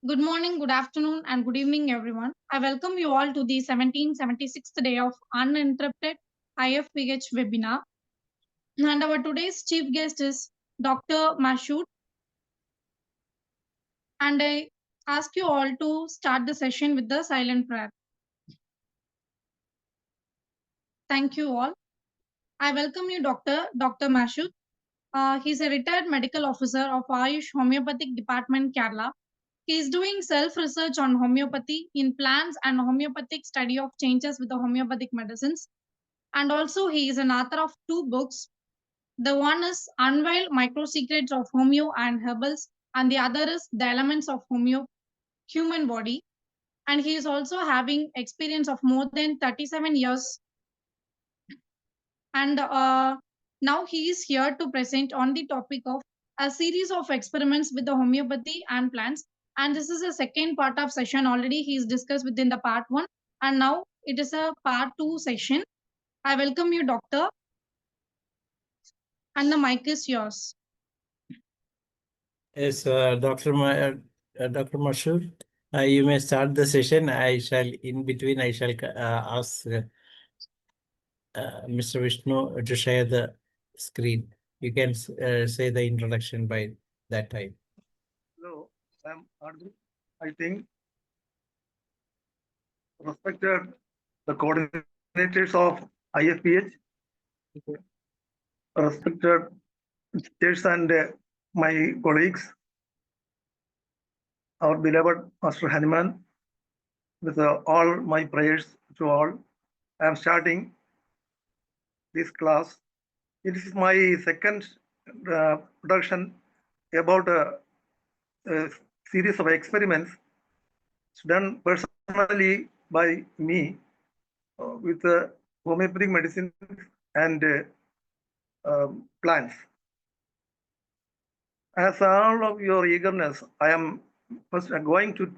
Good morning, good afternoon, and good evening, everyone. I welcome you all to the 1776th day of Uninterrupted IFPH webinar. And our today's chief guest is Dr. Mashood. And I ask you all to start the session with the silent prayer. Thank you all. I welcome you, Dr. Mashood. He's a retired medical officer of Ayush Homeopathic Department, Kerala. He is doing self-research on homeopathy in plants and homeopathic study of changes with the homeopathic medicines. And also, he is an author of two books. The one is Unveil Micro Secrets of Homeo and Herbals, and the other is The Elements of Homeo Human Body. And he is also having experience of more than 37 years. And now he is here to present on the topic of a series of experiments with the homeopathy and plants. And this is a second part of session already. He is discussed within the part one, and now it is a part two session. I welcome you, doctor, and the mic is yours. Yes, Dr. Mashur, you may start the session. In between, I shall ask Mr. Vishnu to share the screen. You can say the introduction by that time. Hello, I'm Arjun. I think respected the coordinators of IFPH, respected teachers and my colleagues, our beloved Master Hanuman, with all my prayers to all. I am starting this class. It is my second production about a series of experiments done personally by me with homeopathic medicine and plants. As all of your eagerness, I am first going to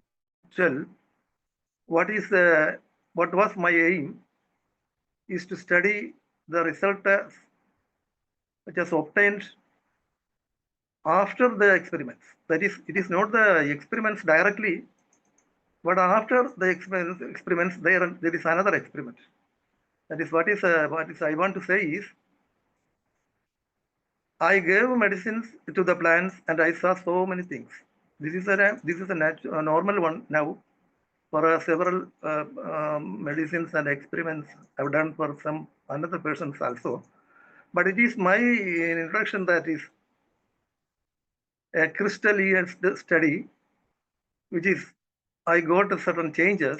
tell what was my aim is to study the result which is obtained after the experiments. That is, it is not the experiments directly, but after the experiments, there is another experiment. That is what is I want to say is I gave medicines to the plants and I saw so many things. This is a normal one now. For several medicines and experiments I've done for some another persons also. But it is my introduction that is a crystal year study, which is I got certain changes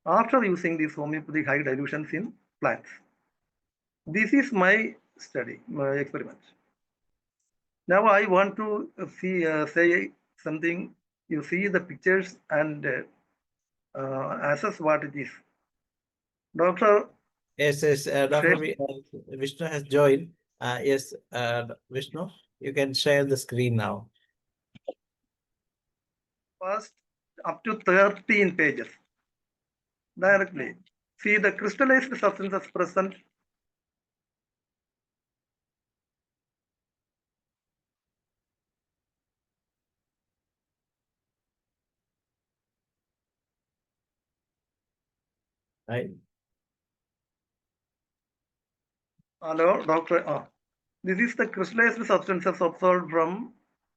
after using these homeopathic high dilutions in plants. This is my study, my experiment. Now I want to say something. You see the pictures and assess what it is. Doctor. Yes, Dr. Vishnu has joined. Yes, Vishnu, you can share the screen now. First, up to 13 pages. Directly. See the crystallized substances present. Right. Hello, Doctor. This is the crystallized substances observed from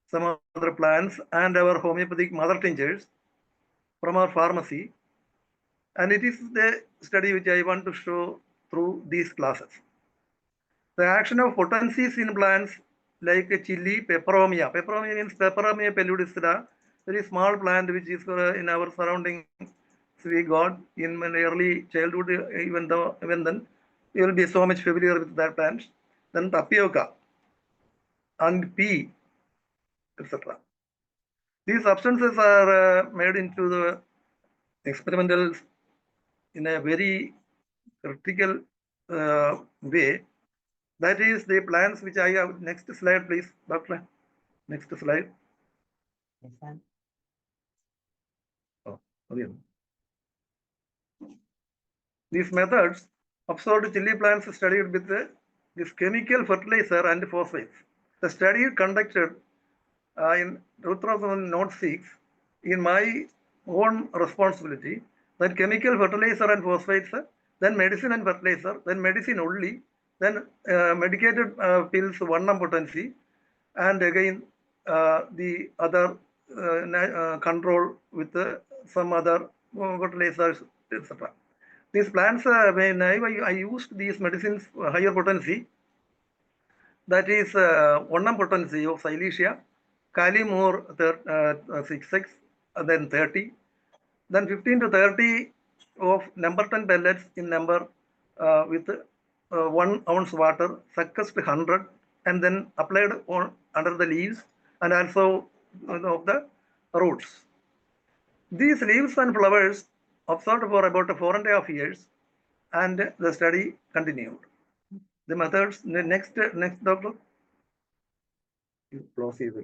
some other plants and our homeopathic mother tinctures from our pharmacy. And it is the study which I want to show through these classes. The action of potencies in plants like chili, peperomia. Peperomia means Peperomia pellucida, very small plant which is in our surrounding. We got in my early childhood, even then, you will be so much familiar with that plant. Then tapioca and pea, etc. These substances are made into the experimental in a very critical way. That is the plants which I have. Next slide, please, Doctor. Next slide. Oh, okay. These methods observed chili plants studied with this chemical fertilizer and phosphates. The study conducted in 2006 in my own responsibility, then chemical fertilizer and phosphates, then medicine and fertilizer, then medicine only, then medicated pills 1 potency, and again the other control with some other fertilizers, etc. These plants, when I used these medicines higher potency, that is 1 potency of Silesia, Kalimur 66, then 30, then 15 to 30 of number 10 pellets in number with 1 ounce water, sucked 100, and then applied on under the leaves and also of the roots. These leaves and flowers observed for about 4.5 years, and the study continued. The methods, next doctor. You close it.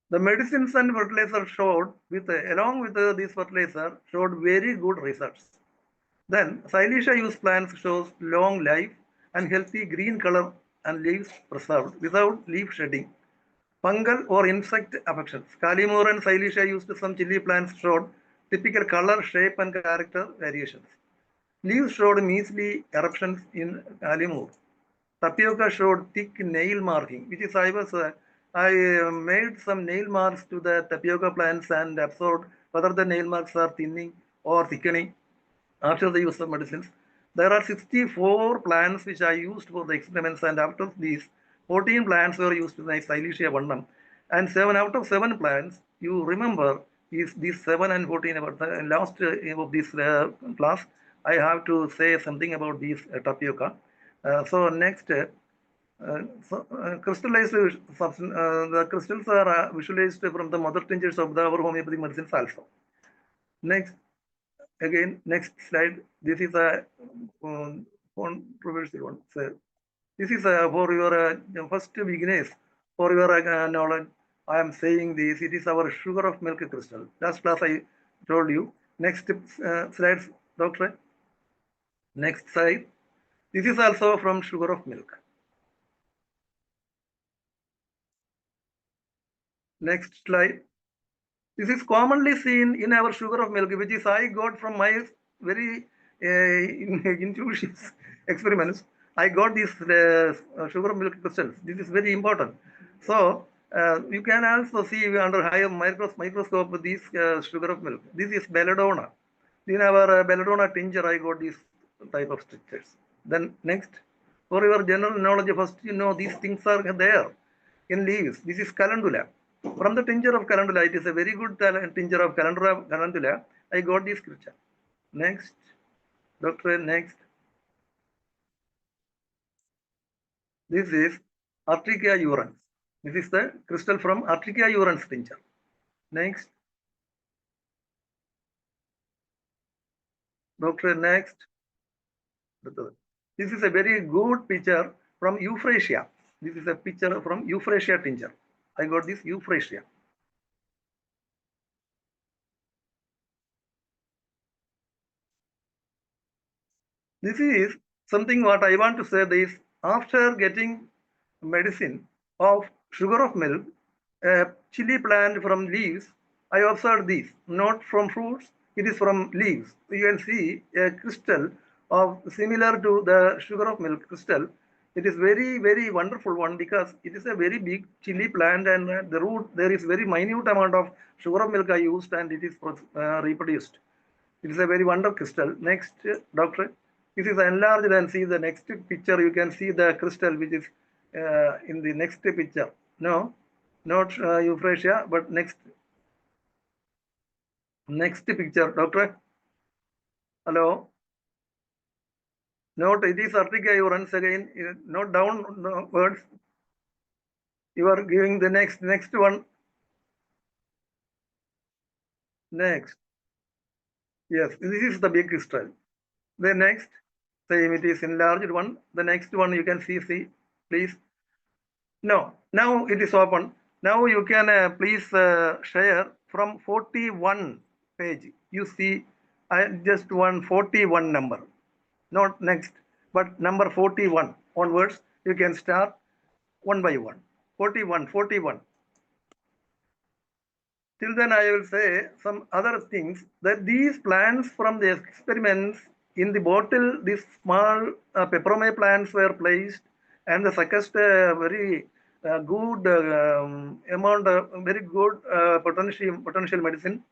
The medicines and fertilizer showed, along with these fertilizer, showed very good results. Then Silesia use plants shows long life and healthy green color and leaves preserved without leaf shedding. Fungal or insect affections. Kalimur and Silesia used some chili plants showed typical color, shape and character variations. Leaves showed measly eruptions in Kalimur. Tapioca showed thick nail marking, which is I made some nail marks to the tapioca plants and observed whether the nail marks are thinning or thickening after the use of medicines. There are 64 plants which I used for the experiments, and after these, 14 plants were used in the Silesia Vannam. And 7 out of 7 plants, you remember, is these 7 and 14 about the last of this class. I have to say something about these tapioca. So next, crystallized substance, the crystals are visualized from the mother tinctures of our homeopathic medicines also. Next, again, next slide. This is a controversial one. So this is for your first beginners, for your knowledge. I am saying this. It is our sugar of milk crystal. Last class I told you. Next slides, doctor. Next slide. This is also from sugar of milk. Next slide. This is commonly seen in our sugar of milk, which is I got from my very intuitive experiments. I got these sugar of milk crystals. This is very important. So you can also see under higher microscope these sugar of milk. This is belladonna. In our belladonna tincture, I got these type of structures. Then next, for your general knowledge, first you know these things are there in leaves. This is calendula. From the tincture of calendula, it is a very good tincture of calendula. I got this creature. Next, doctor, next. This is Artrichia urens. This is the crystal from Artrichia urens tincture. Next. Doctor, next. This is a very good picture from Euphrasia. This is a picture from Euphrasia tincture. I got this Euphrasia. This is something what I want to say is after getting medicine of sugar of milk, a chili plant from leaves, I observed this, not from fruits, it is from leaves. You can see a crystal of similar to the sugar of milk crystal. It is very, very wonderful one because it is a very big chili plant, and the root, there is very minute amount of sugar of milk I used and it is reproduced. It is a very wonderful crystal. Next, doctor. This is enlarged and see the next picture. You can see the crystal which is in the next picture. No, not Euphrasia, but next picture, doctor. Hello. Note it is Artrichia urens again. Not downwards. You are giving the next one. Next. Yes, this is the big crystal. The next, same, it is enlarged one. The next one you can see, please. No, now it is open. Now you can please share from 41 page. You see, just 41 number, not next, but number 41 onwards. You can start one by one. 41. till then I will say some other things, that these plants from the experiments in the bottle, these small peperomia plants were placed, and the suggest very good amount of very good potential medicine.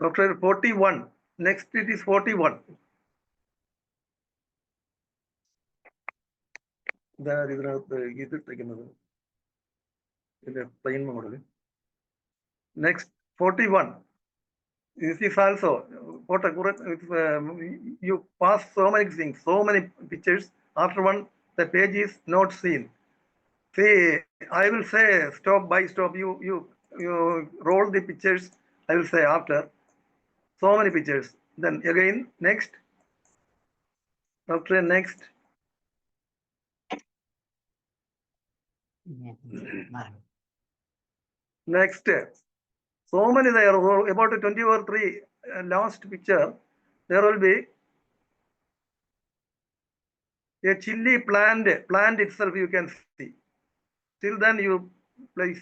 Doctor, 41. Next it is 41. Plain model. Next 41. This is also what you pass so many things, so many pictures. After one, the page is not seen. See, I will say stop by stop. You roll the pictures. I will say after. So many pictures. Then again next. Doctor, next. Next. So many there. About 20 or 3 last picture. There will be a chili plant itself you can see. Till then you place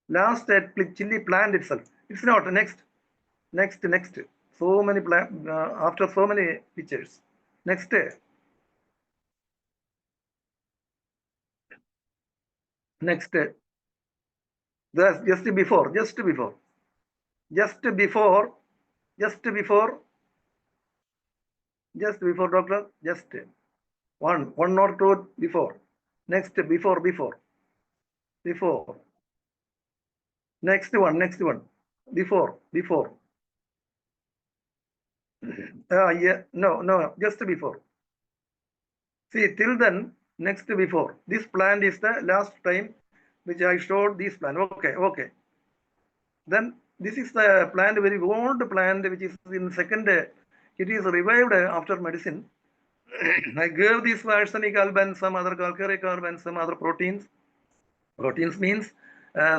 last at chili plant itself. It's not next. So many plant after so many pictures. Next. Next. That's just before, doctor, just one or two before. Next, before. Next one. Before. Yeah, no, just before. See, till then, next before. This plant is the last time which I showed this plant. Okay. Then this is the plant, very old plant, which is in second, it is revived after medicine. I gave this arsenic alb, some other calcaric carb and some other proteins. Proteins means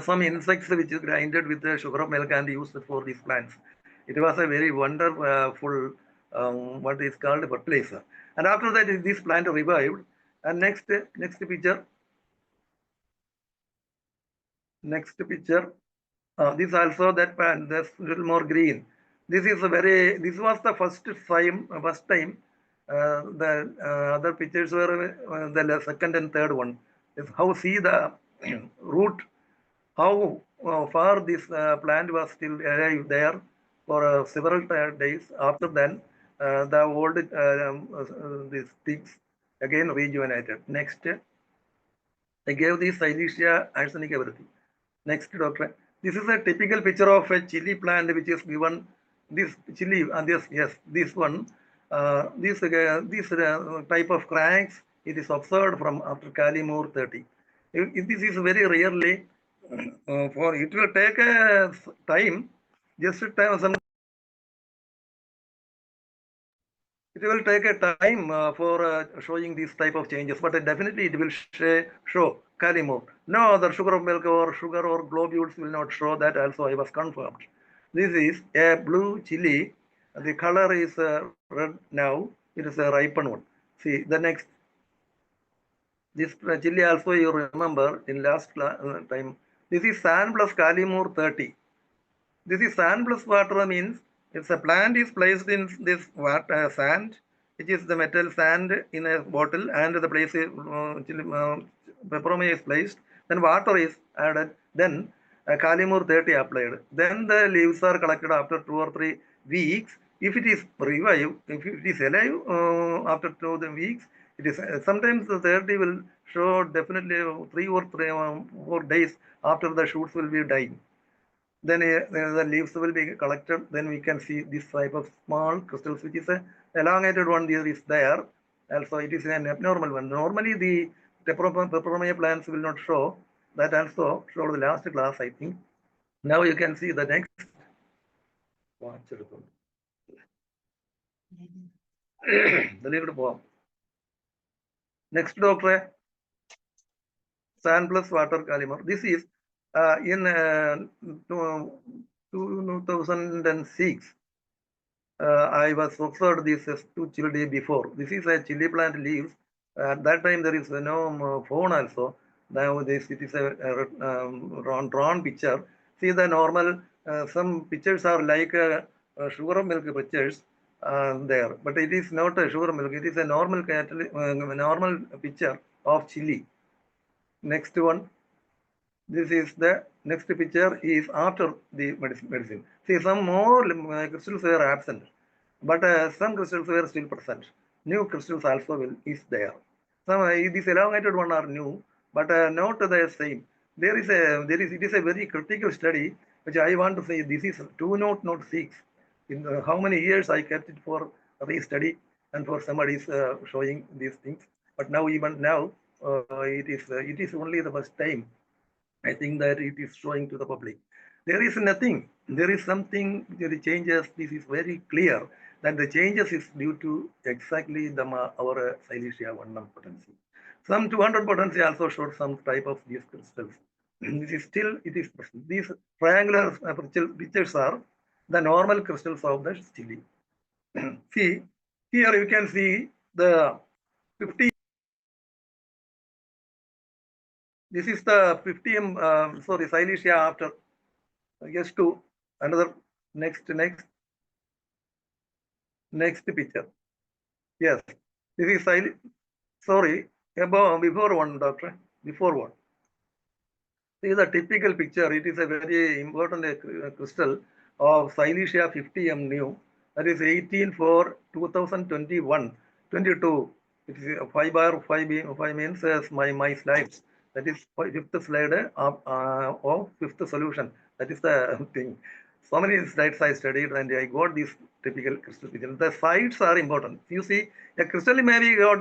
some insects which is grinded with the sugar of milk and used for these plants. It was a very wonderful, what is called fertilizer. And after that, this plant revived. And next picture. This also that plant, that's little more green. This was the first time. The other pictures were the second and third one. Is how see the root, how far this plant was still alive there for several days. After then, the old these things again rejuvenated. Next, I gave this Silesia arsenic everything. Next, doctor. This is a typical picture of a chili plant which is given. This chili and this one. This type of cracks, it is observed from after Kalimur 30. If this is very rarely, for it will take a time, it will take a time for showing these type of changes, but definitely it will show Kalimur. No other sugar of milk or sugar or globules will not show that. Also, I was confirmed. This is a blue chili. The color is red now. It is a ripened one. See the next. This chili also you remember in last time. This is sand plus Kalimur 30. This is sand plus water means if a plant is placed in this water, sand, which is the metal sand in a bottle, and the place peperomia is placed, then water is added, then Kalimur 30 applied. Then the leaves are collected after 2 or 3 weeks. If it is revived, if it is alive after 2 weeks, it is sometimes the 30 will show definitely 3 or 4 days after the shoots will be dying. Then the leaves will be collected. Then we can see this type of small crystals, which is a elongated one. There is there. Also, it is an abnormal one. Normally, the peperomia plants will not show. That also showed the last class, I think. Now you can see the next. Next, doctor. Sand plus water Kalimur. This is in 2006. I was observed this as 2 chili before. This is a chili plant leaves. At that time there is no phone also. Now this it is a drawn picture. See the normal. Some pictures are like sugar milk pictures there, but it is not a sugar milk. It is a normal normal picture of chili. Next one. This is the next picture is after the medicine. See, some more crystals were absent, but some crystals were still present. New crystals also is there. Some these elongated one are new, but not the same. It is a very critical study which I want to say. This is 2 note, not 6. In how many years I kept it for re-study and for somebody's showing these things. But now even now it is only the first time I think that it is showing to the public. There is nothing. There is something. The changes. This is very clear that the changes is due to exactly the our Silicea 1 potency. Some 200 potency also showed some type of these crystals. This is still it is these triangular pictures are the normal crystals of the chili. See here you can see the 50. This is the 50 sorry Silicea after. Yes, to another next picture. Yes, this is silent. Sorry, before one, doctor. Before one. This is a typical picture. It is a very important crystal of Silicea 50M new. That is 18 for 2021, 22. It is 5/5 means as my slides. That is fifth slide of fifth solution. That is the thing. So many slides I studied and I got this typical crystal picture. The sides are important. You see, a crystal may be got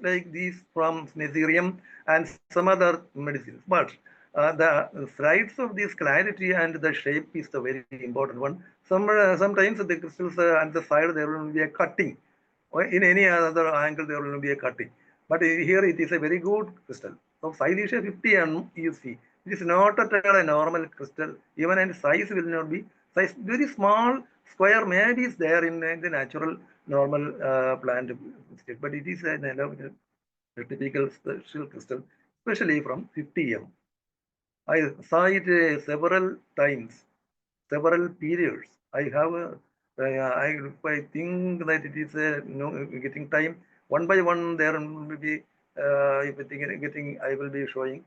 like these from Meserium and some other medicines, but the slides of this clarity and the shape is the very important one. Sometimes the crystals at the side there will be a cutting, or in any other angle there will be a cutting. But here it is a very good crystal. So Silicea 50M you see, it is not at all a normal crystal. Even in size will not be size very small square maybe is there in the natural normal plant state, but it is a typical special crystal, especially from 50M. I saw it several times, several periods. I have, I think that it is getting time. One by one, there will be, if I will be showing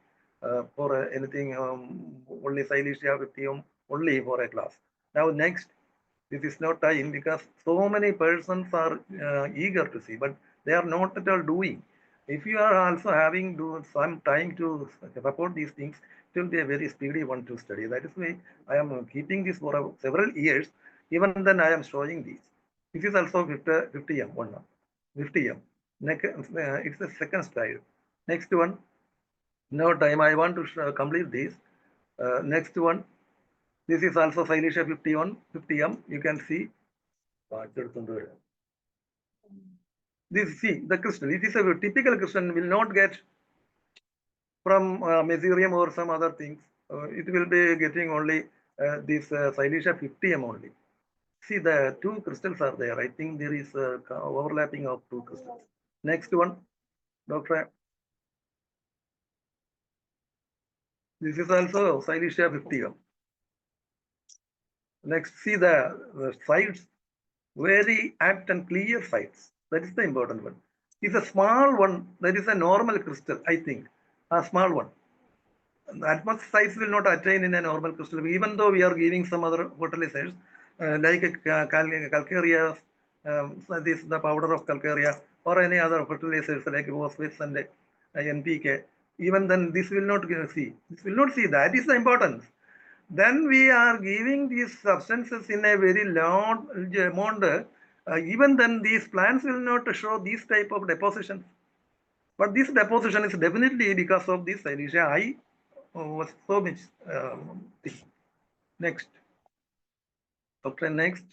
for anything, only Silicea 50 only for a class. Now, next, this is not time because so many persons are eager to see, but they are not at all doing. If you are also having some time to support these things, it will be a very speedy one to study. That is why I am keeping this for several years. Even then, I am showing these. This is also 50M, 50M. It's the second slide. Next one. No time. I want to complete this. Next one. This is also Silicea 50M. You can see. This see the crystal. It is a typical crystal. Will not get from Meserium or some other things. It will be getting only this Silicea 50M only. See the two crystals are there. I think there is overlapping of two crystals. Next one, Doctor. This is also Silicea 50M. Next, see the sides, very apt and clear sides. That is the important one. It's a small one. That is a normal crystal, I think. A small one. That much size will not attain in a normal crystal, even though we are giving some other fertilizers like calcarea, this the powder of calcarea, or any other fertilizers like phosphates and NPK. Even then, this will not see. This will not see. That is the importance. Then we are giving these substances in a very large amount. Even then, these plants will not show this type of deposition. But this deposition is definitely because of this Silicea I was so much next. Okay, next.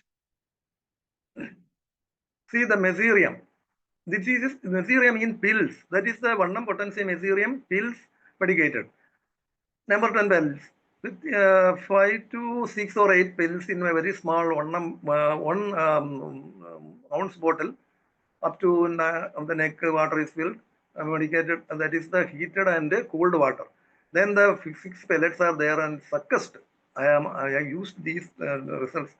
See the Meserium. This is Meserium in pills. That is the 1 potency Meserium pills medicated. Number 10 pills. With 5 to 6 or 8 pills in a very small one ounce bottle. Up to the neck water is filled. medicated, that is the heated and cooled water. Then the 6 pellets are there and succused. I used these results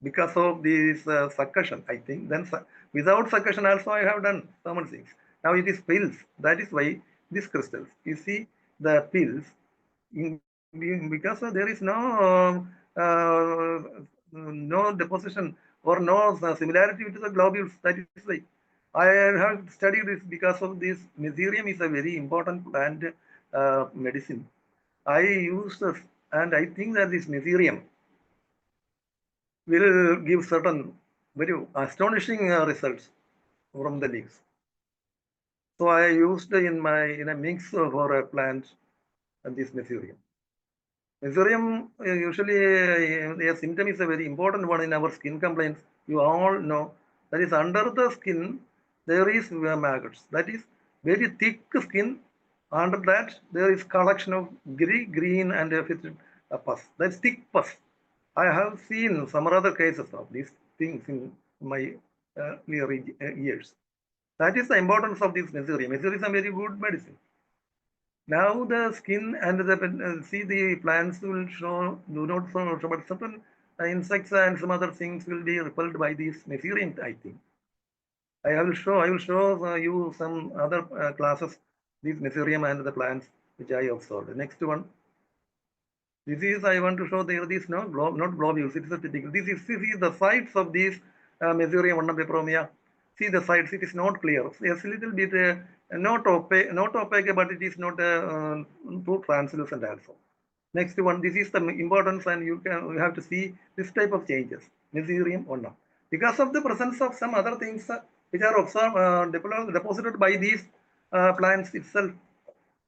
because of this succussion, I think. Then without succussion also I have done so many things. Now it is pills. That is why these crystals. You see the pills, because there is no deposition or no similarity with the globules. That is why I have studied this because of this. Mesotherium is a very important plant medicine. I use this, and I think that this mesotherium will give certain very astonishing results from the leaves. So I used in a mix for a plant this mesotherium. Mesotherium usually a symptom is a very important one in our skin complaints. You all know that is under the skin there is maggots. That is very thick skin. Under that there is collection of green and pus. That's thick pus. I have seen some other cases of these things in my years. That is the importance of this mesotherium. Mesotherium is a very good medicine. Now the skin and the see the plants will do not show, but certain insects and some other things will be repelled by this mesotherium, I think. I will show you some other classes, these mesotherium and the plants which I observed. The next one. This is, I want to show there is not globules, it is a typical. This is the sides of these Mesotherium peperomia. See the sides, it is not clear. It's a little bit not opaque, but it is not too translucent also. Next one, this is the importance, and you have to see this type of changes. Mesotherium one. Because of the presence of some other things which are observed, deposited by these plants itself.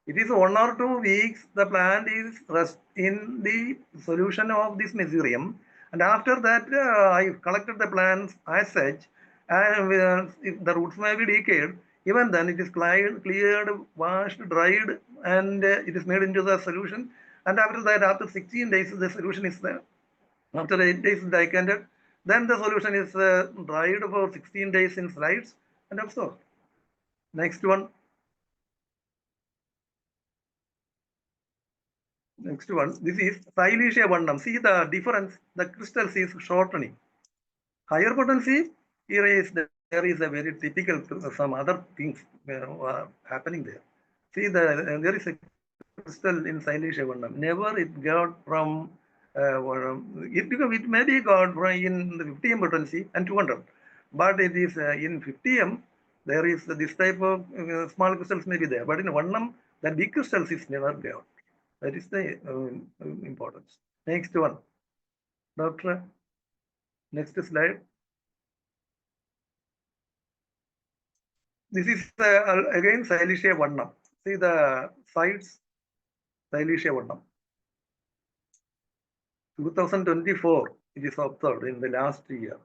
It is 1 or 2 weeks the plant is rest in the solution of this mesotherium, and after that I collected the plants as such, and if the roots may be decayed, even then it is cleared, washed, dried, and it is made into the solution. And after that, after 16 days, the solution is there. After 8 days decanted, then the solution is dried for 16 days in slides and absorbed. Next one. Next one, this is Silicea vernum. See the difference, the crystals is shortening. Higher potency, there is a very typical, some other things happening there. See, there is a crystal in Silicea vernum. Never it got from, it may be got from in the 50M potency and 200. But it is in 50M, there is this type of small crystals may be there. But in vernum, the big crystals is never there. That is the importance. Next one, Doctor. Next slide. This is again Silicea vernum. See the sides, Silicea vernum. 2024, it is observed in the last year.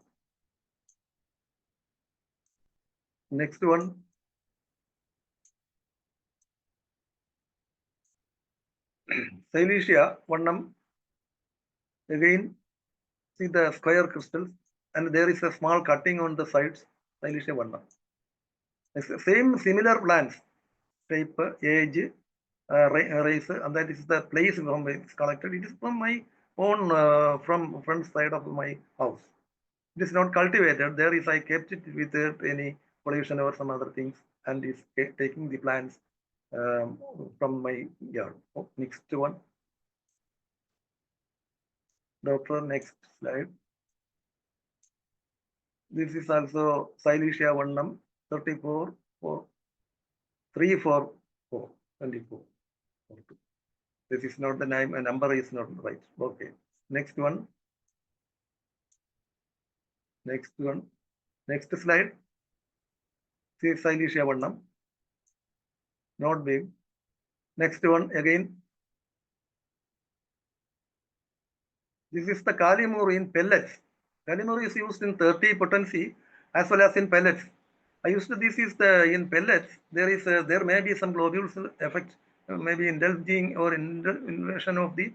Next one. Silicea vernum. Again, see the square crystals, and there is a small cutting on the sides. Silicea vernum. Same similar plants, type, age, race, and that is the place from which it's collected. It is from my own, from front side of my house. It is not cultivated. There is, I kept it without any pollution or some other things, and is taking the plants from my yard. Oh, next one. Doctor, next slide. This is also Silicea vernum, 34, 4, 3, 4, 4, 24. 42. This is not the name, a number is not right. Okay. Next one. Next one. Next slide. See Silicea vernum. Not big. Next one again. This is the Calimur in pellets. Calimur is used in 30 potency as well as in pellets. I used to, this is the in pellets. There may be some globules effect, maybe indulging or inversion of the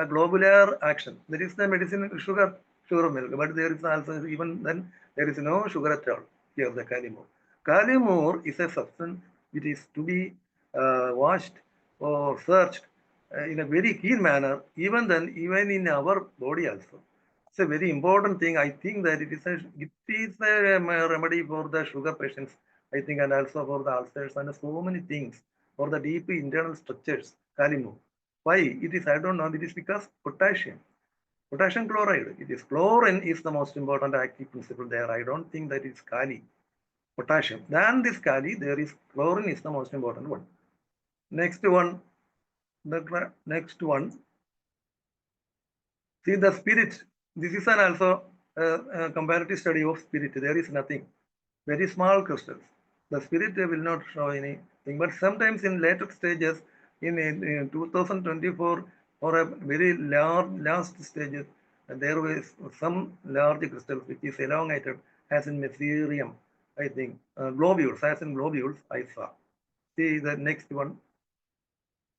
globular action. There is the medicine sugar milk, but there is also, even then there is no sugar at all here, the Calimur. Calimur is a substance it is to be watched or searched in a very keen manner, even in our body also. It's a very important thing. I think that it is a remedy for the sugar patients, I think, and also for the ulcers and so many things for the deep internal structures. Kalimu. Why? It is, I don't know. It is because potassium. Potassium chloride. It is chlorine is the most important active principle there. I don't think that it's Kali. Potassium. Than this Kali, there is chlorine is the most important one. Next one. The next one. See the spirit. This is an also a comparative study of spirit. There is nothing. Very small crystals. The spirit will not show anything. But sometimes in later stages, in 2024 or a very last stages, there was some large crystals which is elongated as in meserium, I think. Globules, as in globules, I saw. See the next one.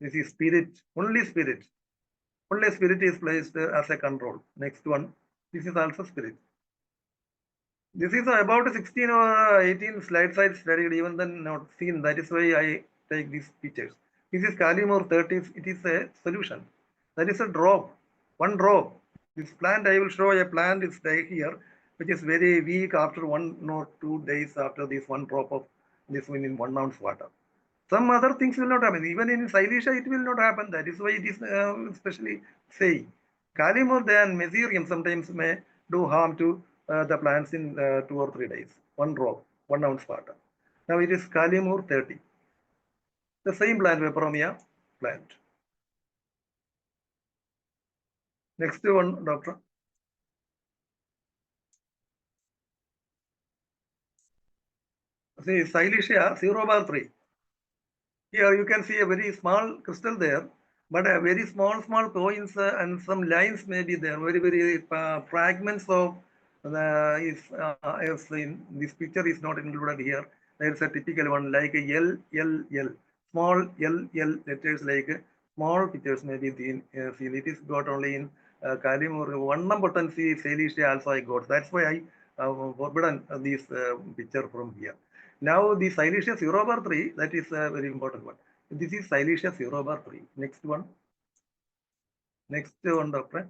This is spirit, only spirit. Only spirit is placed as a control. Next one. This is also spirit. This is about 16 or 18 slides I studied, even then not seen. That is why I take these pictures. This is Kalimur 30. It is a solution. That is a drop. One drop. This plant, I will show a plant is here, which is very weak after 1 or 2 days after this one drop of this one in 1 ounce water. Some other things will not happen. Even in Silesia, it will not happen. That is why it is especially say. Kali more than meserium sometimes may do harm to the plants in 2 or 3 days. One drop, 1 ounce water. Now it is Kalimur 30. The same plant, Peperomia plant. Next one, doctor. See, Silesia 0/3. Here you can see a very small crystal there, but a very small coins and some lines may be there. Very fragments of if in this picture is not included here. There is a typical one like a L, small L letters like small pictures may be seen. It is got only in Kalimur. One potency Silesia also I got. That's why I forbidden this picture from here. Now the Silesia 0/3, that is a very important one. This is Silesia 0/3. Next one. Next one, doctor.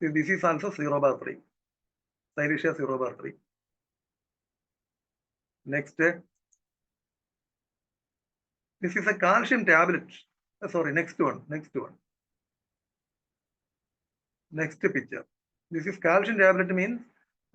See, this is also 0/3. Silesia 0/3. Next. This is a calcium tablet. Sorry, next one. Next one. Next picture. This is calcium tablet means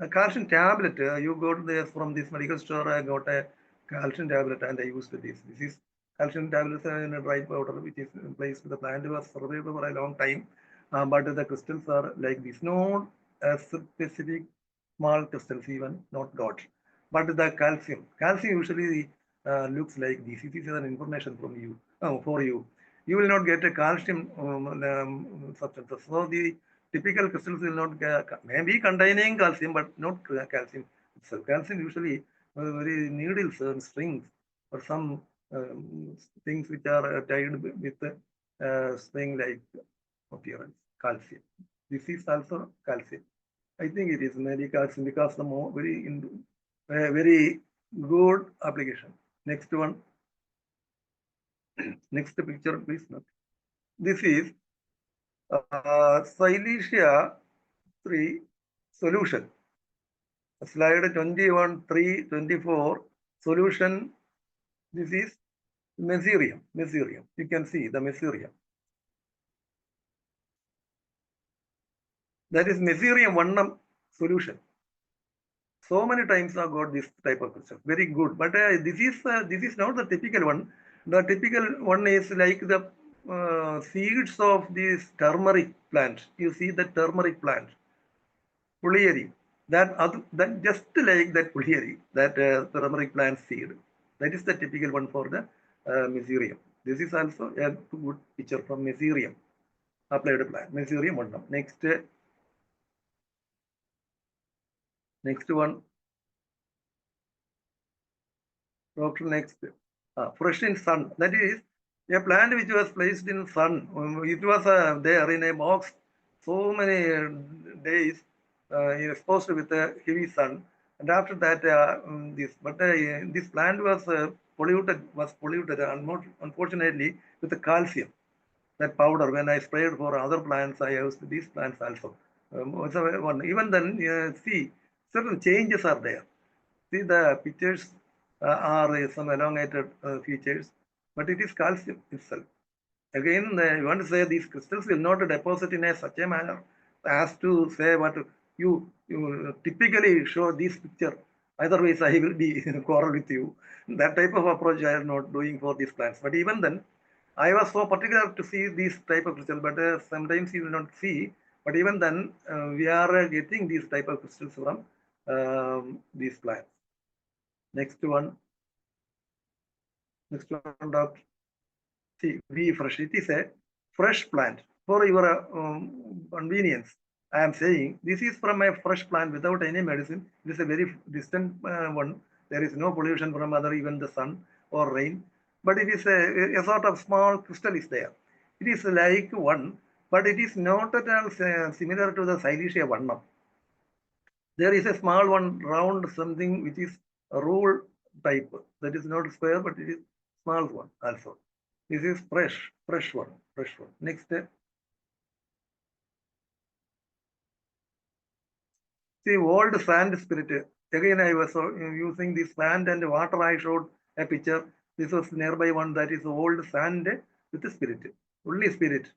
a calcium tablet. You got this from this medical store. I got a calcium tablet and I used this. This is calcium tablets in a dry powder which is placed. The plant was survived for a long time, but the crystals are like this. No specific small crystals even not got. But the calcium usually looks like this. This is an information from you for you. You will not get a calcium substances. So the typical crystals will not maybe containing calcium, but not calcium itself. Calcium usually very needles and strings or some things which are tied with string like appearance. Calcium. This is also calcium. I think it is maybe calcium because the more very good application. Next one. Next picture, please. This is Silesia 3 solution. Slide 21, 3, 24 solution. This is meserium. You can see the meserium. That is meserium 1 solution. So many times I got this type of crystal. Very good. But this is not the typical one. The typical one is like the seeds of this turmeric plant. You see the turmeric plant. Puliyari. That just like that puliyari, that turmeric plant seed. That is the typical one for the meserium. This is also a good picture from meserium. Applied plant. Meserium 1. Next one. Doctor, next. Fresh in sun. That is a plant which was placed in sun. It was there in a box so many days exposed with a heavy sun. And after that, this plant was polluted, unfortunately, with the calcium. That powder, when I sprayed for other plants, I used these plants also. Even then, see, certain changes are there. See, the pictures are some elongated features, but it is calcium itself. Again, you want to say these crystals will not deposit in such a manner as to say what you typically show this picture. Otherwise, I will be quarrel with you. That type of approach I am not doing for these plants. But even then, I was so particular to see this type of crystal, but sometimes you will not see. But even then, we are getting these type of crystals from these plants. Next one, Doctor. See, be fresh. It is a fresh plant. For your convenience, I am saying this is from a fresh plant without any medicine. It is a very distant one. There is no pollution from other, even the sun or rain. But it is a sort of small crystal is there. It is like one, but it is not at all similar to the Silicea vannam. There is a small one, round something which is a roll type. That is not square, but it is small one also. This is fresh one. Next, see old sand spirit. Again, I was using this sand and water. I showed a picture. This was nearby one, that is old sand with the spirit. Only spirit.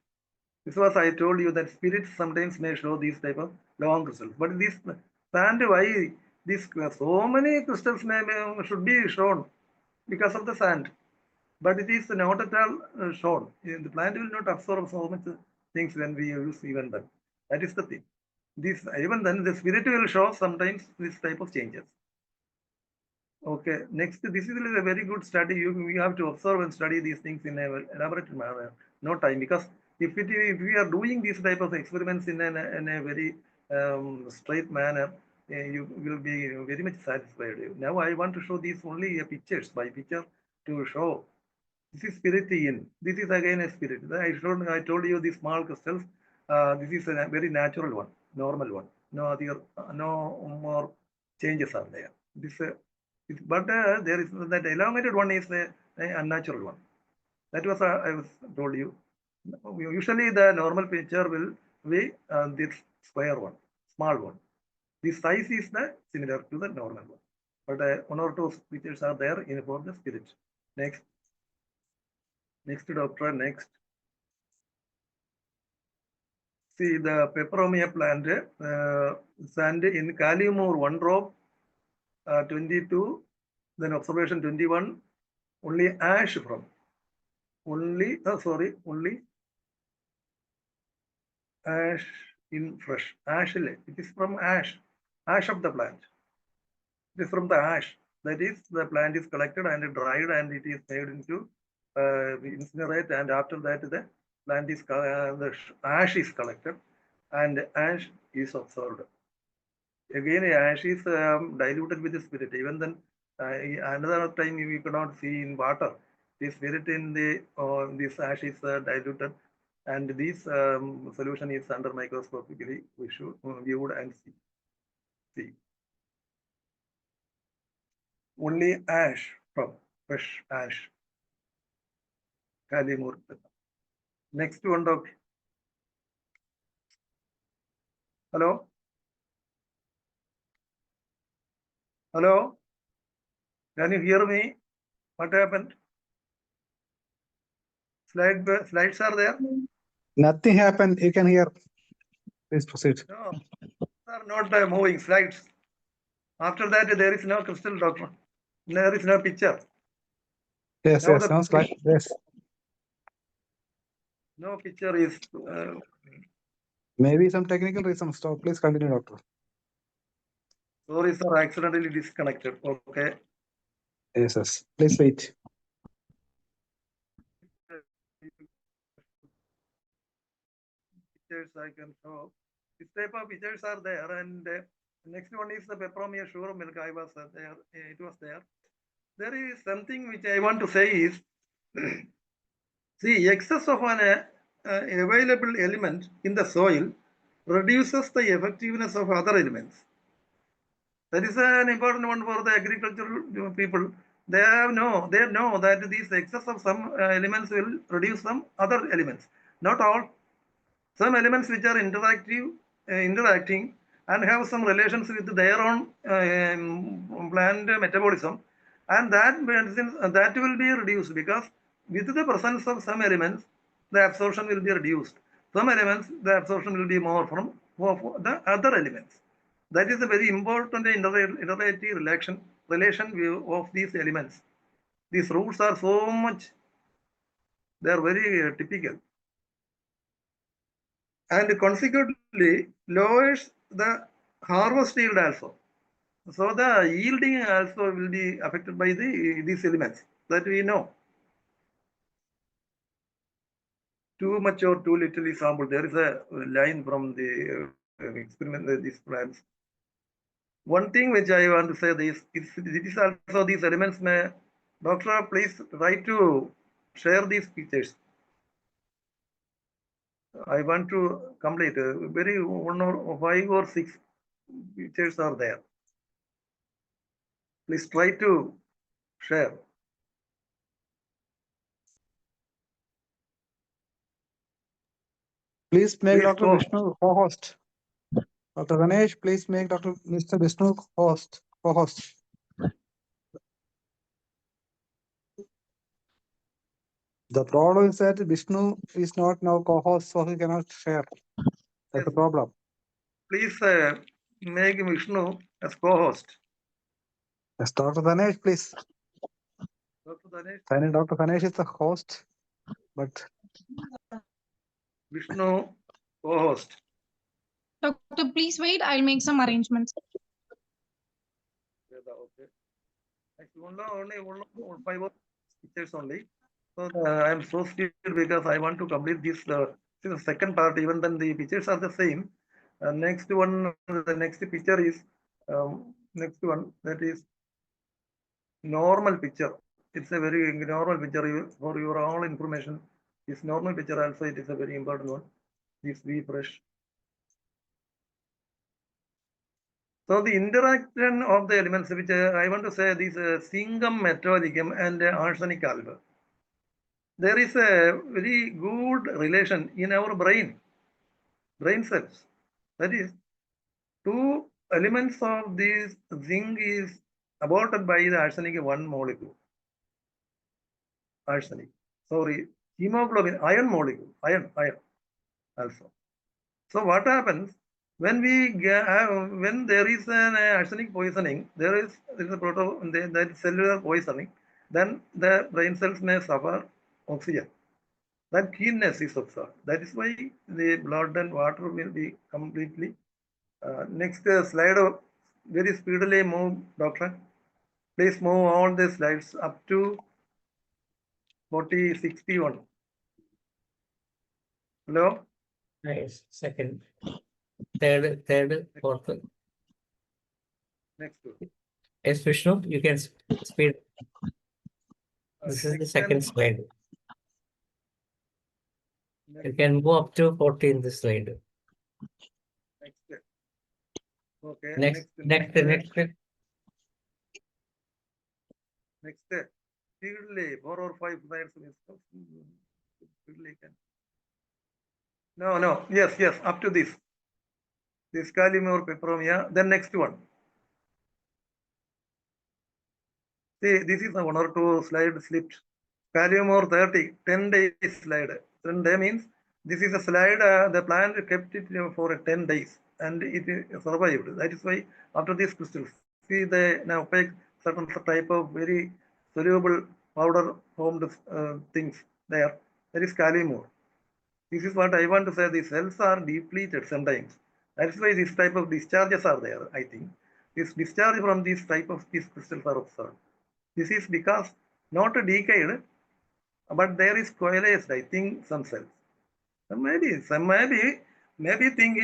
This was, I told you that spirits sometimes may show these type of long crystals. But this sand, why this so many crystals should be shown because of the sand. But it is not at all shown. The plant will not absorb so much things when we use even then. That is the thing. This even then the spirit will show sometimes this type of changes. Okay, next, this is a very good study. We have to observe and study these things in an elaborate manner. No time, because if we are doing these type of experiments in a very straight manner, you will be very much satisfied. Now I want to show these only pictures by picture to show. This is spirit in. This is again a spirit. I told you these small crystals. This is a very natural one, normal one. No more changes are there. But there is that elongated one is a unnatural one. That was I was told you. Usually the normal picture will be this square one, small one. The size is similar to the normal one. But one or two pictures are there for the spirit. Next, doctor. Next. See the peperomia plant, sand in Kalimur 1 drop, 22, then observation 21, only ash from. Only ash in fresh. Ash, it is from ash of the plant. It is from the ash. That is, the plant is collected and dried and it is made into incinerate, and after that the plant is the ash is collected and ash is observed. Again, ash is diluted with the spirit. Even then, another time we cannot see in water. The spirit in this ash is diluted, and this solution is under microscopically viewed and see. Only ash from fresh ash. Kalimur. Next one, doctor. Hello. Hello. Can you hear me? What happened? Slides are there? Nothing happened. You can hear. Please proceed. No, are not moving slides. After that, there is no crystal, doctor. There is no picture. Yes, Now yes, no slide. Yes. No picture is. Maybe some technical reasons. So please continue, doctor. Sorry, sir, accidentally disconnected. Okay. Yes, yes. Please wait. Pictures I can show. This type of pictures are there, and next one is the peperomia sugar milk. I was there. It was there. There is something which I want to say is, see, excess of an available element in the soil reduces the effectiveness of other elements. That is an important one for the agricultural people. They know that these excess of some elements will reduce some other elements. Not all. Some elements which are interacting and have some relations with their own plant metabolism, and that will be reduced because with the presence of some elements, the absorption will be reduced. Some elements, the absorption will be more from for the other elements. That is a very important interrelative relation view of these elements. These rules are so much, they are very typical. And consequently lowers the harvest yield also. So the yielding also will be affected by these elements that we know. Too much or too little is sample. There is a line from the experiment, these plants. One thing which I want to say this, it is also these elements may, doctor, please try to share these pictures. I want to complete very 1 or 5 or 6 pictures are there. Please try to share. Please make Please Dr. go. Vishnu co-host. Dr. Ganesh, please make Mr. Vishnu co-host. The problem is that Vishnu is not now co-host, so he cannot share. That's the Yes. problem. Please make Vishnu as co-host. Yes, Dr. Ganesh, please. Dr. Ganesh is the host, but Vishnu co-host. Doctor, please wait. I'll make some arrangements. Okay. Only 5 pictures only. So I am so speed because I want to complete this. This is the second part. Even then the pictures are the same. Next one, the next picture is next one, that is normal picture. It's a very normal picture for your all information. This normal picture also, it is a very important one. This V brush. So the interaction of the elements, which I want to say, this cingum metallicum and arsenic alba. There is a very good relation in our brain cells. That is, 2 elements of this zinc is aborted by the arsenic 1 molecule. Arsenic. Sorry, hemoglobin, iron molecule, iron also. So what happens when when there is an arsenic poisoning, there is a that cellular poisoning, then the brain cells may suffer oxygen. That keenness is observed. That is why the blood and water will be completely. Next slide, very speedily move, doctor. Please move all the slides up to 4061. Hello? Nice. Second, third, fourth. Next one. Yes, Vishnu, you can speed. This is the second slide. You can go up to 40 in this slide. Next. Okay. Next. Speedily, 4 or 5 slides. Speedily can. No. Yes. Up to this. This Kalium or peperomia. Then next one. See, this is 1 or 2 slides slipped. Kalium or 30, 10 days slide. 10 days means this is a slide, the plant kept it for 10 days and it survived. That is why after these crystals, see the now opaque certain type of very soluble powder formed things there. That is kalium ore. This is what I want to say. The cells are depleted sometimes. That's why this type of discharges are there, I think. This discharge from this type of these crystals are observed. This is because not decayed, but there is coalesced, I think, some cells. Maybe thing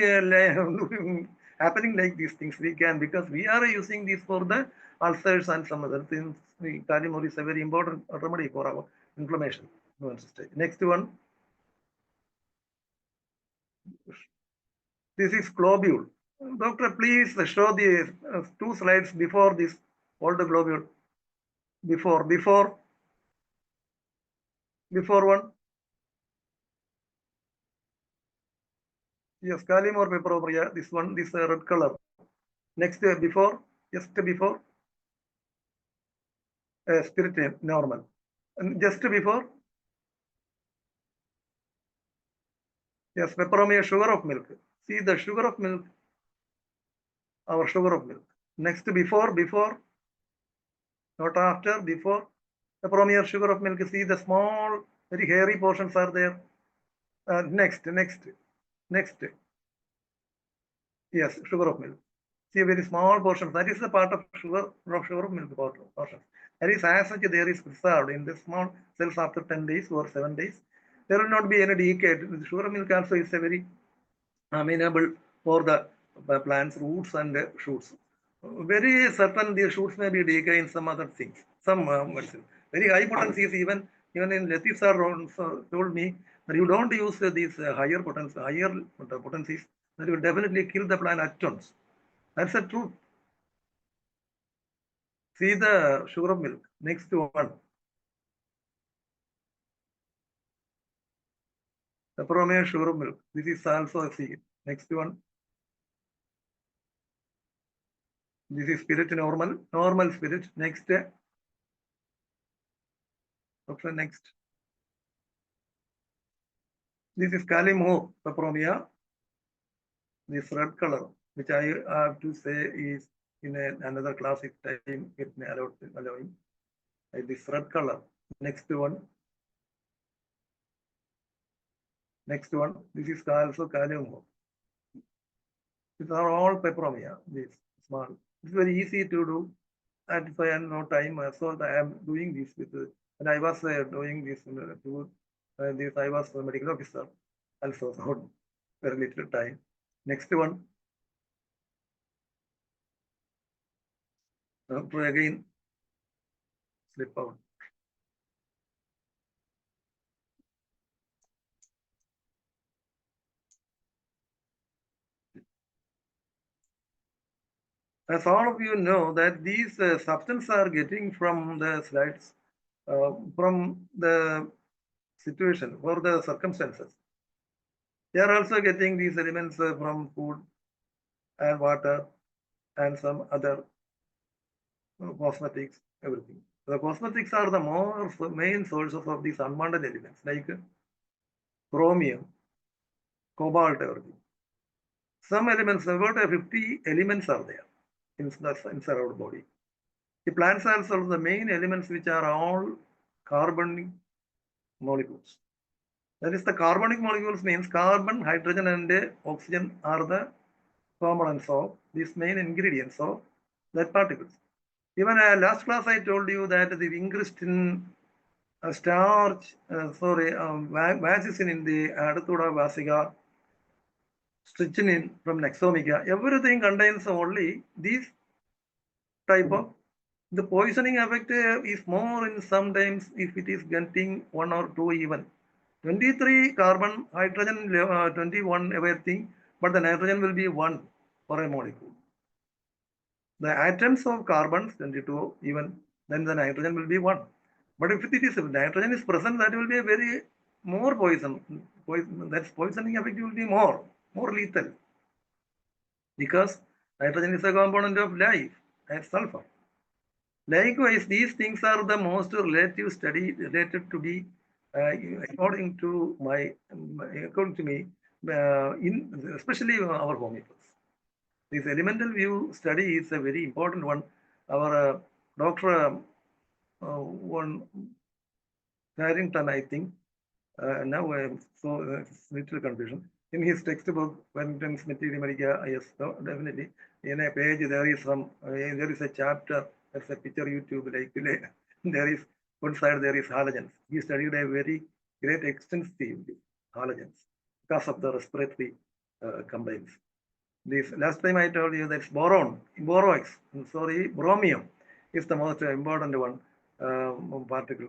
happening like these things we can, because we are using this for the ulcers and some other things. Kalium ore is a very important remedy for our inflammation. Next one. This is globule. Doctor, please show the 2 slides before this old globule. Before one. Yes, Kalim or Peperopria. This one, this red color. Next before, just before. Spirit name, normal. And just before. Yes, Peperomia, sugar of milk. See the sugar of milk. Our sugar of milk. Next before, not after, before. Peperomia, sugar of milk. See the small, very hairy portions are there. Next. Yes, sugar of milk. See a very small portion. That is the part of sugar of milk portion. That is as such there is preserved in the small cells after 10 days or 7 days. There will not be any decay. The sugar of milk also is a very amenable for the plants, roots and shoots. Very certain the shoots may be decay in some other things. Some medicine. Very high potencies even in Latif sir told me that you don't use these higher potencies that will definitely kill the plant at once. That's the truth. See the sugar of milk. Next one. The Peperomia sugar of milk. This is also a seed. Next one. This is spirit normal spirit. Next. Okay, next. This is Kalimo Peperomia. This red color, which I have to say is in another class if time it may allowing. This red color. Next one. Next one. This is also Kalimo. These are all Peperomia. This small. It's very easy to do. And if I have no time, so I am doing this with. And I was doing this this I was a medical officer. Also, so very little time. Next one. Again, slip out. As all of you know that these substances are getting from the slides, from the situation or the circumstances. They are also getting these elements from food and water and some other cosmetics, everything. The cosmetics are the main sources of these unwanted elements like chromium, cobalt, everything. Some elements, about 50 elements are there inside our body. The plants are also the main elements which are all carbonic molecules. That is, the carbonic molecules means carbon, hydrogen, and oxygen are the components of these main ingredients of that particles. Even last class I told you that the increased in starch, vasicin in the Adatuda vasica, strychnine from Nexomica, everything contains only these type of. The poisoning effect is more in sometimes if it is getting 1 or 2 even. 23 carbon, hydrogen 21 everything, but the nitrogen will be 1 for a molecule. The atoms of carbon 22 even, then the nitrogen will be 1. But if nitrogen is present, that will be a very more poison. That's poisoning effect will be more lethal. Because nitrogen is a component of life and sulfur. Likewise, these things are the most related to be, according to me, especially our homeopaths. This elemental view study is a very important one. Our Dr. One Harrington, I think, now little confusion. In his textbook, Wellington's Materia Medica, yes, definitely. In a page, there is a chapter. There's a picture YouTube like there is one side there is halogens. He studied a very great extensively halogens because of the respiratory complaints. This last time I told you that bromium is the most important one particle.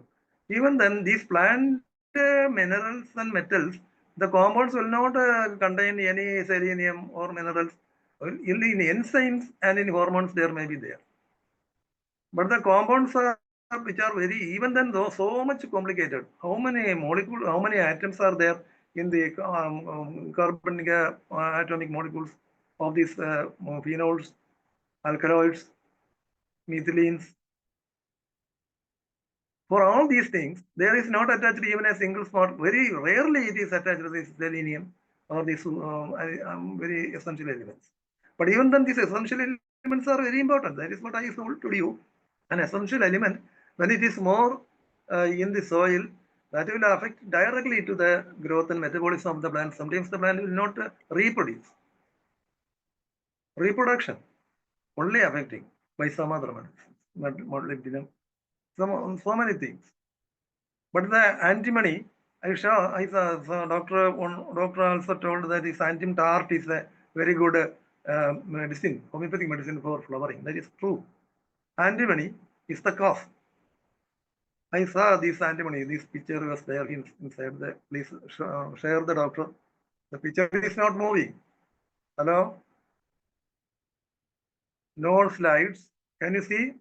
Even then, these plant minerals and metals, the compounds will not contain any selenium or minerals In enzymes and in hormones, there may be there. But the compounds are which are very, even then though so much complicated. How many molecules, how many atoms are there in the carbonic atomic molecules of these phenols, alkaloids, methylenes? For all these things, there is not attached even a single spot. Very rarely it is attached to this selenium or these very essential elements. But even then, these essential elements are very important. That is what I told to you. An essential element, when it is more in the soil, that will affect directly to the growth and metabolism of the plant. Sometimes the plant will not reproduce. Reproduction only affecting by some other medicine, so many things. But the antimony, I saw doctor also told that this antim tart is a very good medicine, homeopathic medicine for flowering. That is true. Antimony is the cause. I saw this antimony, this picture was there inside the, please share the doctor. The picture is not moving. Hello? No slides. Can you see?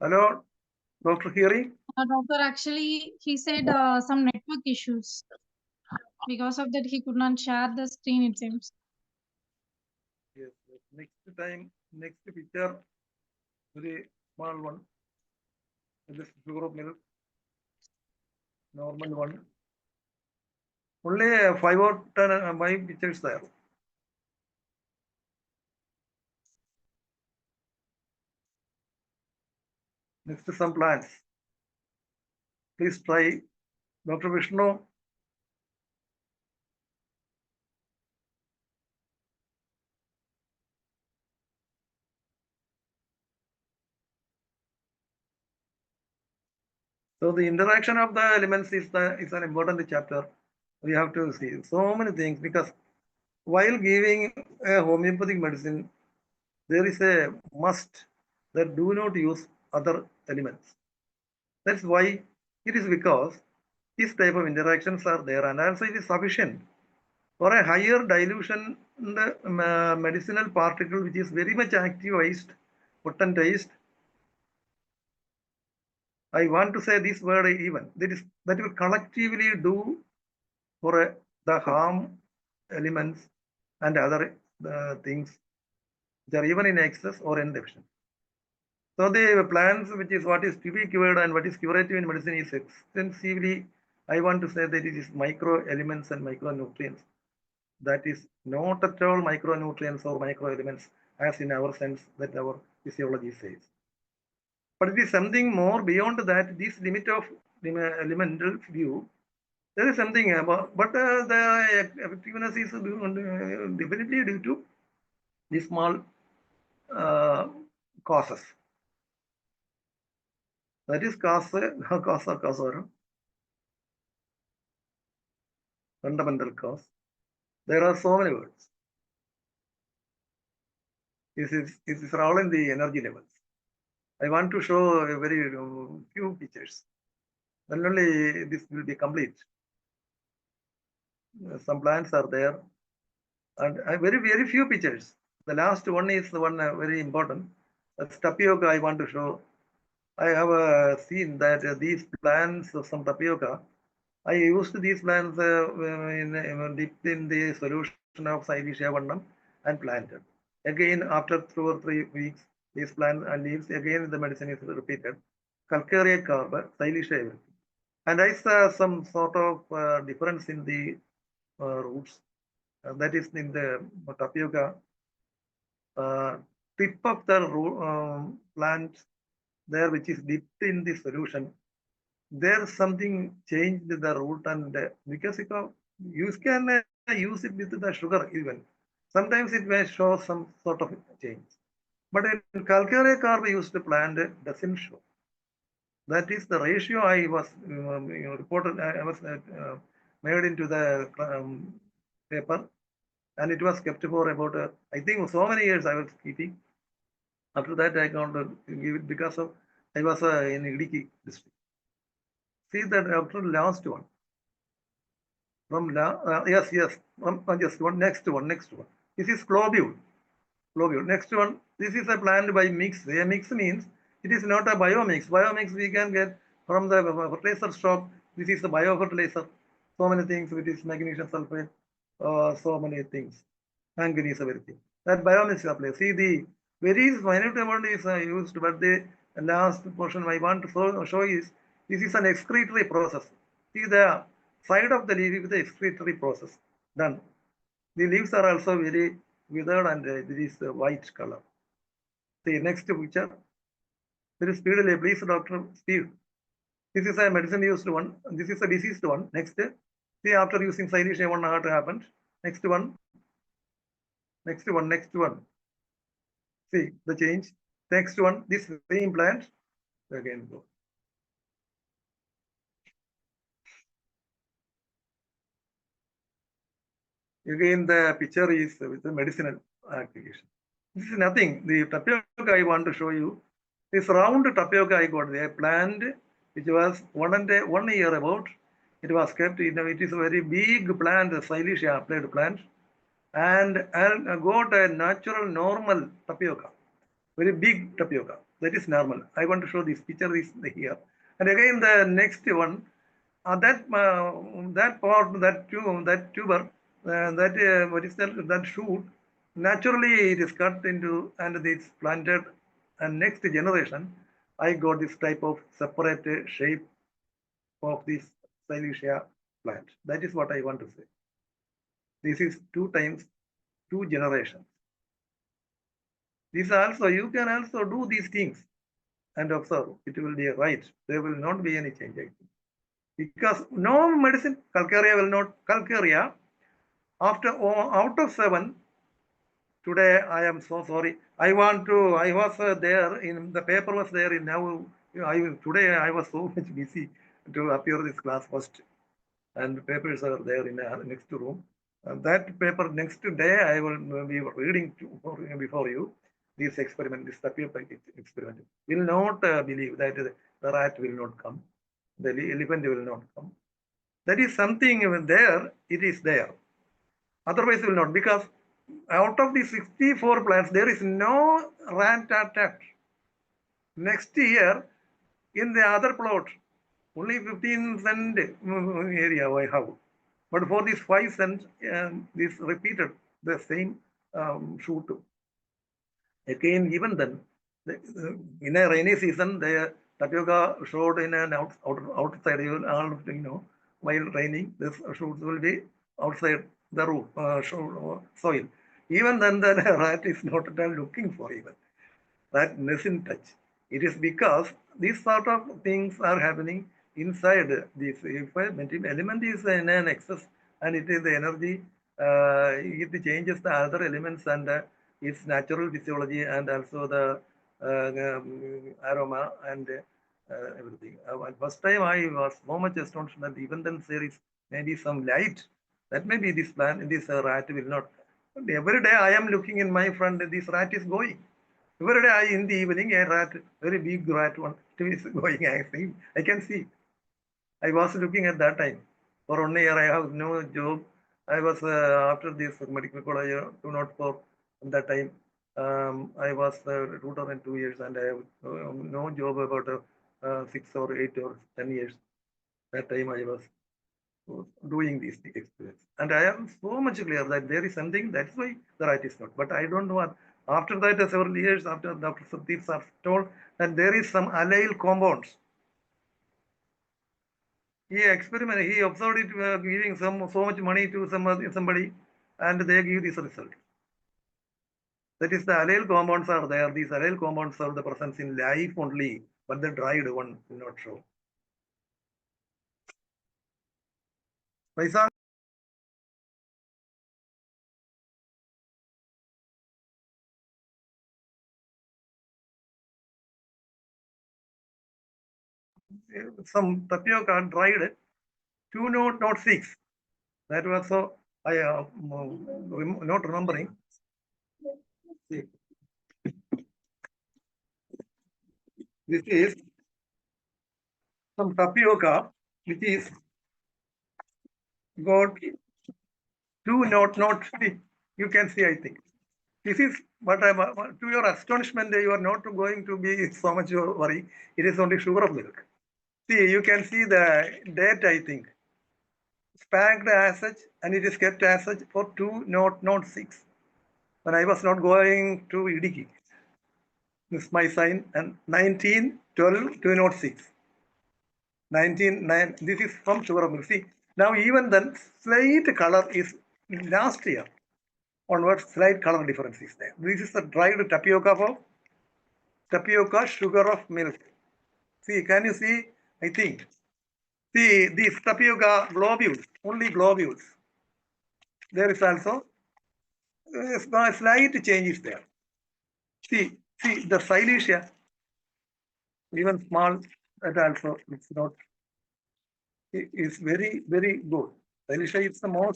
Hello? Doctor hearing? Doctor, actually, he said some network issues. Because of that, he could not share the screen, it seems. Yes. Next time, next picture, very small one. This sugar of milk, normal one. Only 5 or 10 5 pictures there. Next, some plants. Please try. Dr. Vishnu. So the interaction of the elements is an important chapter. We have to see so many things, because while giving a homeopathic medicine, there is a must that do not use other elements. That's why it is, because this type of interactions are there, and also it is sufficient for a higher dilution in the medicinal particle, which is very much activized, potentized. I want to say this word even, that will collectively do for the harm elements and other things which are even in excess or in deficient. So the plants, which is what is to be cured and what is curative in medicine, is extensively, I want to say that it is micro elements and micronutrients. That is not at all micronutrients or microelements as in our sense that our physiology says. But it is something more beyond that, this limit of elemental view. There is something about, but the effectiveness is definitely due to the small causes. That is cause, fundamental cause. There are so many words. This is all in the energy levels. I want to show a very few pictures. Then only this will be complete. Some plants are there, and very few pictures. The last one is the one very important. That's tapioca. I want to show. I have seen that these plants of some tapioca. I used these plants dipped in the solution of Xylicia vernum and planted. Again, after 2 or 3 weeks, these plants and leaves, again the medicine is repeated. Calcarea carba, Xylicia everything. And I saw some sort of difference in the roots. That is in the tapioca. Tip of the plant there, which is dipped in the solution, there's something changed the root, and because you can use it with the sugar even. Sometimes it may show some sort of change. But in calcarea carb used plant doesn't show. That is the ratio I was reported, I was made into the paper, and it was kept for about, I think so many years I was keeping. After that, I can't give it because of I was in Idiki district. See that after last one. From yes, from just one, next one. This is globule. Next one, this is a plant by mix. A mix means it is not a biomix. Biomix we can get from the fertilizer shop. This is the biofertilizer. So many things, it is magnesium sulfate, so many things, manganese, everything. That biomix apply. See, the very minute amount is used, but the last portion I want to show is this is an excretory process. See the side of the leaf is the excretory process done. The leaves are also very withered and there is white color. The next picture. There is speed, please, doctor, speed. This is a medicine used one. This is a diseased one. Next. See, after using Silicea, what happened. Next one. See the change. Next one, this same plant. Again go. Again, the picture is with the medicinal application. This is nothing. The tapioca I want to show you. This round tapioca I got there, plant which was 1 year about. It was kept. It is a very big plant, a Silicea applied plant, and I got a natural normal tapioca, very big tapioca. That is normal. I want to show this picture is here. And again, the next one, that part, that tuber, what is that shoot, naturally it is cut into and it is planted, and next generation I got this type of separate shape of this Silicea plant. That is what I want to say. This is 2 times 2 generations. This also, you can also do these things and observe. It will be right. There will not be any change. Because no medicine, calcarea will not, calcarea, after out of 7, today I am so sorry. I was there in, the paper was there in now, today I was so much busy to appear this class first. And papers are there in the next room. That paper next day I will be reading before you. This experiment, this tapioca experiment. Will not believe that the rat will not come. The elephant will not come. That is something there, it is there. Otherwise, it will not, because out of the 64 plants, there is no rat attack. Next year, in the other plot, only 15 cent area I have. But for this 5 cent, this repeated the same shoot. Again, even then, in a rainy season, the tapioca showed in an outside, while raining, this shoots will be outside the roof, soil. Even then, the rat is not at all looking for even. That doesn't touch. It is because these sort of things are happening inside this. If a element is in an excess and it is the energy, it changes the other elements and its natural physiology and also the aroma and everything. First time I was so much astonished that even then there is maybe some light. That maybe this plant, this rat will not. Every day I am looking in my front, this rat is going. Every day in the evening, a rat, very big rat, one is going. I can see. I was looking at that time. For 1 year, I have no job. I was after this medical college 204 at that time. I was tutor in 2 years, and I have no job about 6 or 8 or 10 years. That time I was doing this experience, and I am so much clear that there is something. That's why the rat is not. But I don't know what. After that, several years after Dr. Satdeep Sir told that there is some allyl compounds. He experimented, he observed it giving so much money to somebody, and they give this result. That is, the allyl compounds are there. These allyl compounds have the presence in life only, but the dried one will not show. Paisa? Some tapioca dried 206. That was so I not remembering. See. This is some tapioca which is got 203. You can see, I think. This is what I'm, to your astonishment, you are not going to be so much worry. It is only sugar of milk. See, you can see the date, I think. Spanked as such, and it is kept as such for 206. When I was not going to Idiki. This is my sign, and 1912-206. 1909. This is from sugar of milk. See, now even then, slight color is last year onwards, slight color difference is there. This is the dried tapioca for tapioca sugar of milk. See, can you see? I think. See, these tapioca globules, only globules. There is also a slight change is there. See the silicea, even small, that also it's not. It is very, very good. Silicea is the more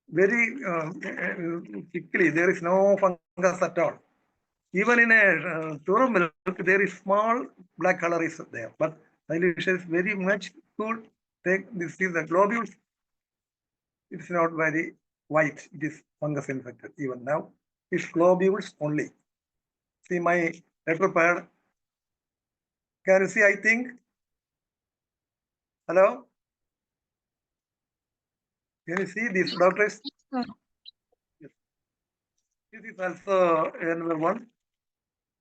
very quickly. There is no fungus at all. Even in a pure milk, there is small black color is there, but silicea is very much good. This is the globules. It's not very white. It is fungus infected. Even now, it's globules only. See my letter pad. Can you see? I think. Hello. Can you see this, doctors? Sir. Yes. This is also another one.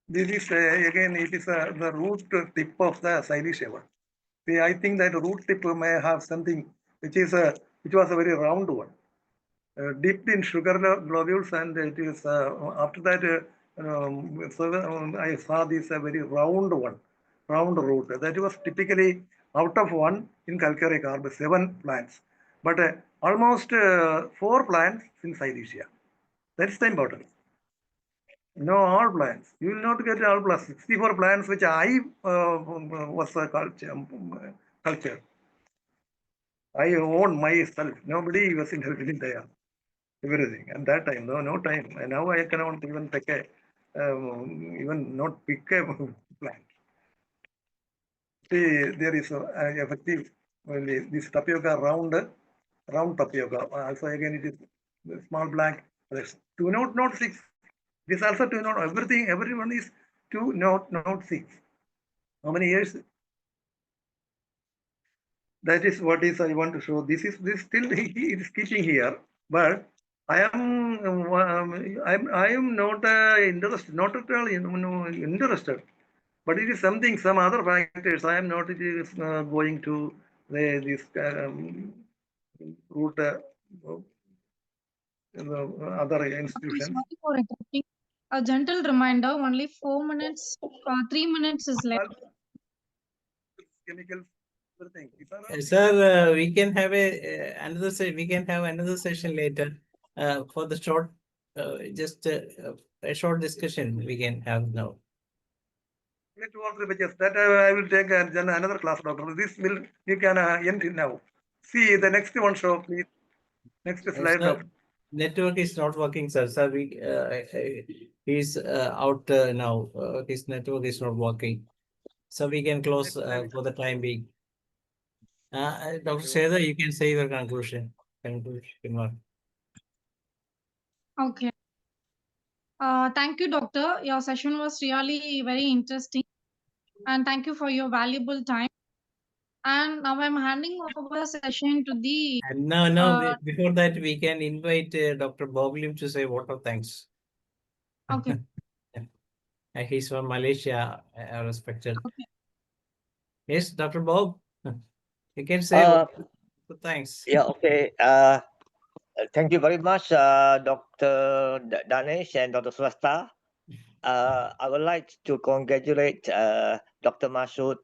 This is again, it is the root tip of the silicea one. See, I think that root tip may have something which was a very round one, dipped in sugar globules, and it is after that. I saw this very round one, round root. That was typically out of one in calcare carb, 7 plants, but almost 4 plants in silicea. That's the importance. No, all plants. You will not get all plants. 64 plants which I was culture. I own myself. Nobody was in there. Everything. And that time, no time. And now I cannot even pick a, even not pick a plant. See, there is effective, this tapioca round tapioca. Also again, it is small black. That's 206. This also 2 everything, everyone is 206. How many years? That is what is I want to show. This still he is keeping here, but I am not interested, not at all interested. But it is something, some other factors. I am not going to this route other Okay, institutions. sorry for interrupting. A gentle reminder, only 4 minutes, 3 minutes is left. Chemicals, everything. Sir, we can have another we can have another session later for the short, just a short discussion we can have now. Let all the pages that I will take another class, doctor. This will you can end it now. See the next one, show please. Next slide, Sir, doctor. network is not working, sir. Sir, he's out now. His network is not working, so we can close for the time being. Dr. Seda, you can say your conclusion. Okay. Thank you, doctor. Your session was really very interesting. And thank you for your valuable time. And now I'm handing over the session to the And no, before that, we can invite Dr. Boglim to say vote of thanks. okay. He's from Malaysia, respected. Okay. Yes, Dr. Bob, you can say vote of thanks. Yeah, okay. Thank you very much, Dr. Danesh and Dr. Swasta. I would like to congratulate Dr. Mashood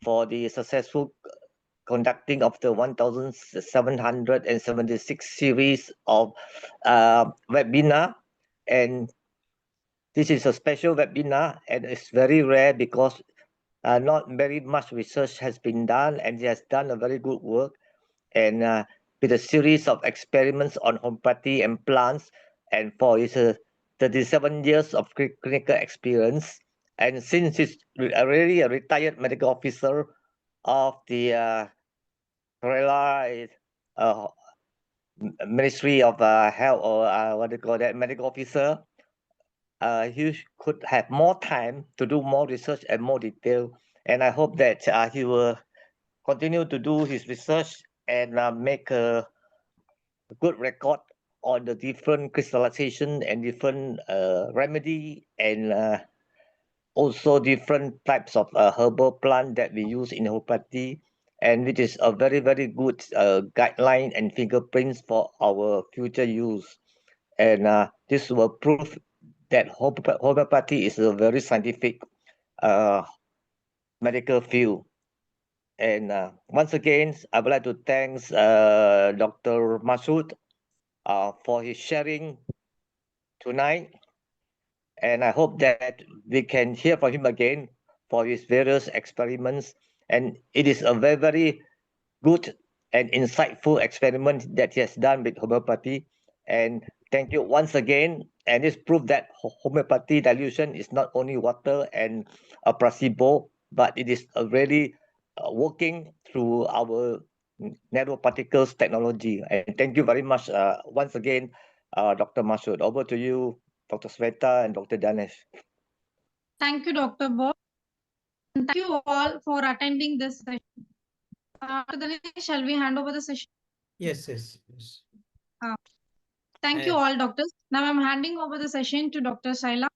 for the successful conducting of the 1776 series of webinar. And this is a special webinar, and it's very rare because not very much research has been done, and he has done a very good work. And with a series of experiments on homeopathy and plants, and for his 37 years of clinical experience. And since he's already a retired medical officer, of the Kerala Ministry of Health, or what do you call that, medical officer, he could have more time to do more research and more detail. And I hope that he will continue to do his research and make a good record on the different crystallization and different remedy, and also different types of herbal plant that we use in homeopathy, and which is a very, very good guideline and fingerprints for our future use. And this will prove that homeopathy is a very scientific medical field. And once again, I would like to thank Dr. Masood for his sharing tonight. And I hope that we can hear from him again for his various experiments. And it is a very, very good and insightful experiment that he has done with homeopathy. And thank you once again. And this proved that homeopathy dilution is not only water and a placebo, but it is a really working through our nanoparticles technology. And thank you very much once again, Dr. Masood. Over to you, Dr. Sweta and Dr. Danesh. Thank you, Dr. Bob. And thank you all for attending this session. Dr. Danesh, shall we hand over the session? Yes. Thank you all, doctors. Now I'm handing over the session to Dr. Shaila.